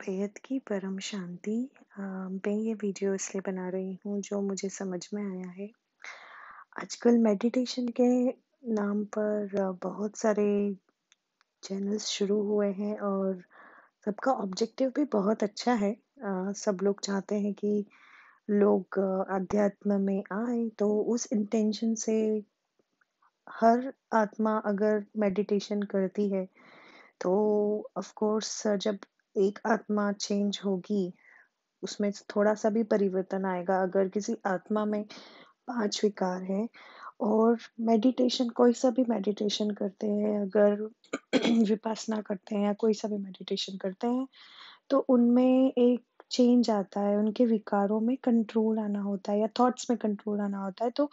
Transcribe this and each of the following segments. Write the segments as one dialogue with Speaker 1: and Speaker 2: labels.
Speaker 1: बेहद की परम शांति। मैं ये वीडियो इसलिए बना रही हूँ जो मुझे समझ में आया है। आजकल मेडिटेशन के नाम पर बहुत सारे चैनल्स शुरू हुए हैं और सबका ऑब्जेक्टिव भी बहुत अच्छा है। सब लोग चाहते हैं कि लोग अध्यात्म में आए, तो उस इंटेंशन से हर आत्मा अगर मेडिटेशन करती है तो ऑफ कोर्स जब एक आत्मा चेंज होगी उसमें थोड़ा-सा भी परिवर्तन आएगा। अगर किसी आत्मा में 5 विकार हैं और मेडिटेशन कोई-सा भी मेडिटेशन करते हैं, अगर विपश्यना करते हैं या कोई-सा भी मेडिटेशन करते हैं, तो उनमें एक चेंज आता है, उनके विकारों में कंट्रोल आना होता है या थॉट्स में कंट्रोल आना होता है। तो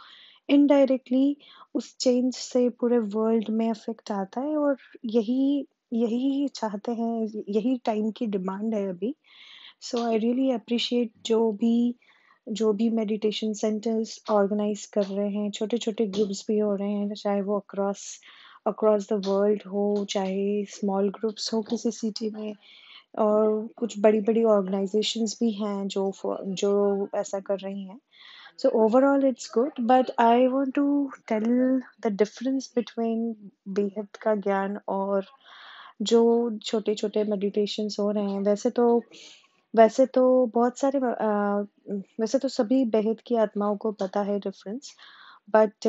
Speaker 1: इनडायरेक्टली उस चेंज से पूरे वर्ल्ड में इफ़ेक्ट आता है और यही यही चाहते हैं, यही टाइम की डिमांड है अभी। सो आई रियली अप्रिशिएट जो भी मेडिटेशन सेंटर्स ऑर्गेनाइज कर रहे हैं, छोटे-छोटे ग्रुप्स भी हो रहे हैं, चाहे वो अक्रॉस अक्रॉस द वर्ल्ड हो, चाहे स्मॉल ग्रुप्स हो किसी सिटी में और कुछ बड़ी-बड़ी ऑर्गेनाइजेशंस भी हैं जो ऐसा कर रही हैं। So overall it's good, but I want to tell the difference between बेहद का ज्ञान और जो छोटे-छोटे मेडिटेशंस हो रहे हैं। वैसे तो बहुत सारे वैसे तो सभी बेहद की आत्माओं को पता है difference, but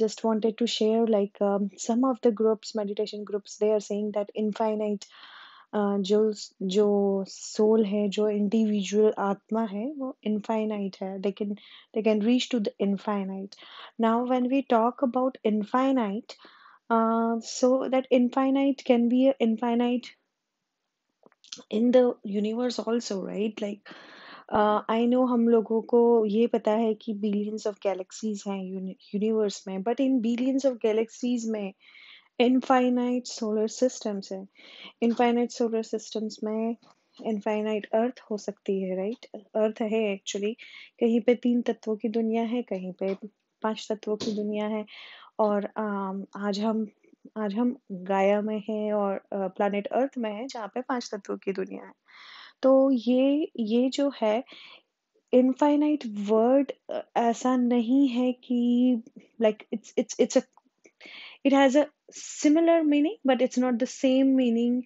Speaker 1: just wanted to share like some of the groups, meditation groups, they are saying that infinite जो सोल है, जो इंडिविजुअल आत्मा है, वो इनफाइनाइट है। They can reach to the infinite. Now, when we talk about infinite, so that infinite can be a infinite in the universe also, right? Like I know हम लोगों को ये पता है कि बिलियंस ऑफ गैलेक्सीज हैं universe में, but in billions of galaxies में इनफाइनाइट सोलर सिस्टम्स हैं। इनफाइनाइट सोलर सिस्टम्स में इनफाइनाइट अर्थ हो सकती है, राइट? अर्थ है एक्चुअली। कहीं पे 3 तत्वों की दुनिया है, कहीं पे 5 तत्वों की दुनिया है और आज हम गाया में हैं और प्लैनेट अर्थ में हैं जहाँ पे 5 तत्वों की दुनिया है। तो ये जो है इनफाइनाइट वर्ड ऐसा नहीं है कि like it's a it has a similar meaning but it's not the same meaning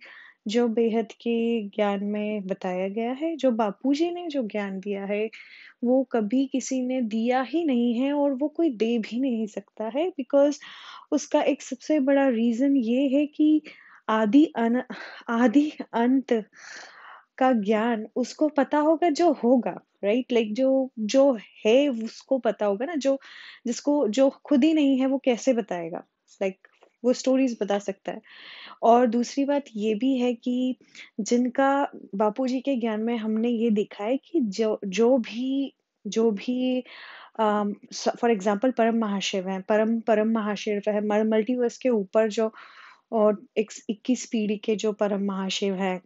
Speaker 1: जो बेहद के ज्ञान में बताया गया है। जो बापूजी ने जो ज्ञान दिया है, वो कभी किसी ने दिया ही नहीं है और वो कोई दे भी नहीं सकता है, बिकॉज़ उसका एक सबसे बड़ा रीज़न ये है कि आदि अन आदि अंत का ज्ञान उसको पता होगा जो होगा, राइट? लाइक जो जो है उसको पता होगा ना, जिसको जो खुद ही नहीं है वो कैसे बताएगा? लाइक वो स्टोरीज़ बता सकता है। और दूसरी बात ये भी है कि जिनका बापूजी के ज्ञान में हमने ये देखा है कि जो भी फॉर एग्जांपल परम महाशिव हैं, परम परम महाशिव है, मल्टीवर्स के ऊपर जो और 21 पीढ़ी के जो परम महाशिव हैं,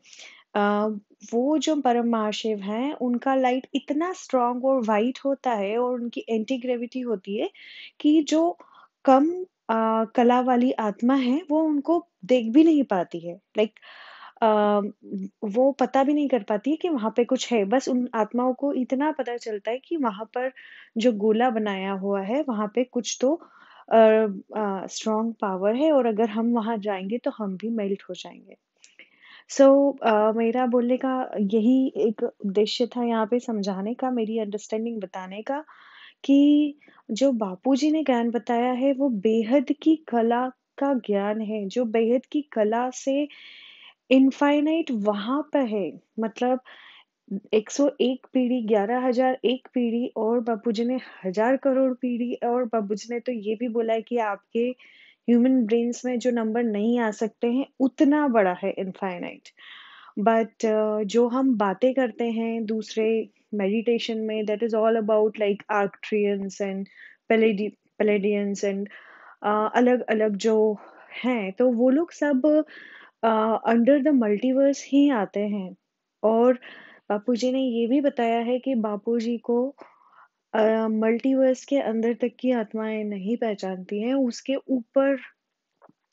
Speaker 1: अ, वो जो परम महाशिव हैं, उनका लाइट इतना स्ट्रॉन्ग और वाइट होता है और उनकी एंटी ग्रेविटी होती है कि जो कम कला वाली आत्मा है, वो उनको देख भी नहीं पाती है। लाइक अ, वो पता भी नहीं कर पाती है कि वहाँ पे कुछ है। बस उन आत्माओं को इतना पता चलता है कि वहाँ पर जो गोला बनाया हुआ है, वहाँ पे कुछ तो स्ट्रॉन्ग पावर है और अगर हम वहाँ जाएँगे, तो हम भी मेल्ट हो जाएँगे। सो मेरा बोलने का यही एक उद्देश्य था यहाँ पे समझाने का, मेरी अंडरस्टैंडिंग बताने का कि जो बापूजी ने ज्ञान बताया है वो बेहद की कला का ज्ञान है, जो बेहद की कला से इनफाइनाइट वहाँ पे है। मतलब 101 पीढ़ी, 11,001 पीढ़ी और बापूजी ने हज़ार करोड़ पीढ़ी, और बापूजी ने तो ये भी बोला है कि आपके ह्यूमन ब्रेन्स में जो नंबर नहीं आ सकते हैं, उतना बड़ा है इनफाइनाइट। बट जो हम बातें करते हैं दूसरे मेडिटेशन में, that is all about like Arcturians and Pleiadians एंड अलग-अलग जो हैं, तो वो लोग सब अंडर द मल्टीवर्स ही आते हैं। और बापूजी ने ये भी बताया है कि बापूजी को मल्टीवर्स के अंदर तक की आत्माएँ नहीं पहचानती हैं, उसके ऊपर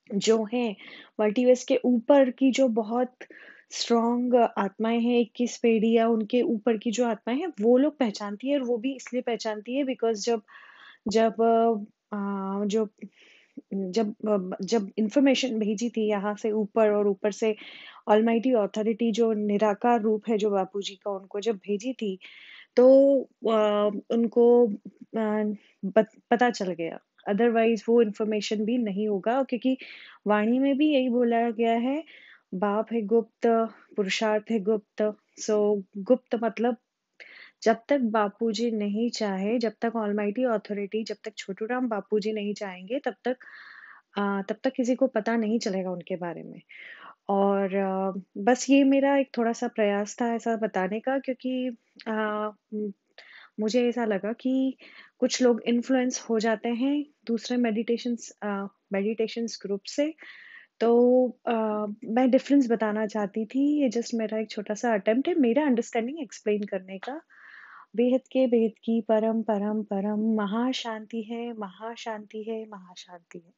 Speaker 1: जो हैं मल्टीवर्स के ऊपर की जो बहुत स्ट्रॉन्ग आत्माएँ हैं, 21 पीढ़ी या उनके ऊपर की जो आत्माएँ हैं, वो लोग पहचानती है और वो भी इसलिए पहचानती है बिकॉज़ जब जो जब इन्फॉर्मेशन भेजी थी यहाँ से ऊपर और ऊपर से ऑलमाइटी अथॉरिटी जो निराकार रूप है जो बापूजी का उनको जब भेजी थी, तो उनको पता चल गया। अदरवाइज़ वो इन्फॉर्मेशन भी नहीं होगा क्योंकि वाणी में भी यही बोला गया है, बाप है गुप्त, पुरुषार्थ है गुप्त। सो गुप्त मतलब जब तक बापूजी नहीं चाहे, जब तक ऑलमाइटी अथॉरिटी, जब तक छोटू राम बापूजी नहीं चाहेंगे, तब तक किसी को पता नहीं चलेगा उनके बारे में। और बस ये मेरा एक थोड़ा-सा प्रयास था ऐसा बताने का क्योंकि अ, उम, मुझे ऐसा लगा कि कुछ लोग इन्फ्लुएंस हो जाते हैं दूसरे मेडिटेशंस ग्रुप से। तो अ, मैं डिफ़रेंस बताना चाहती थी, ये जस्ट मेरा एक छोटा-सा अटेम्प्ट है मेरा अंडरस्टैंडिंग एक्सप्लेन करने का। बेहद के बेहद की परम, परम, परम महाशांति है, महाशांति है, महाशांति है।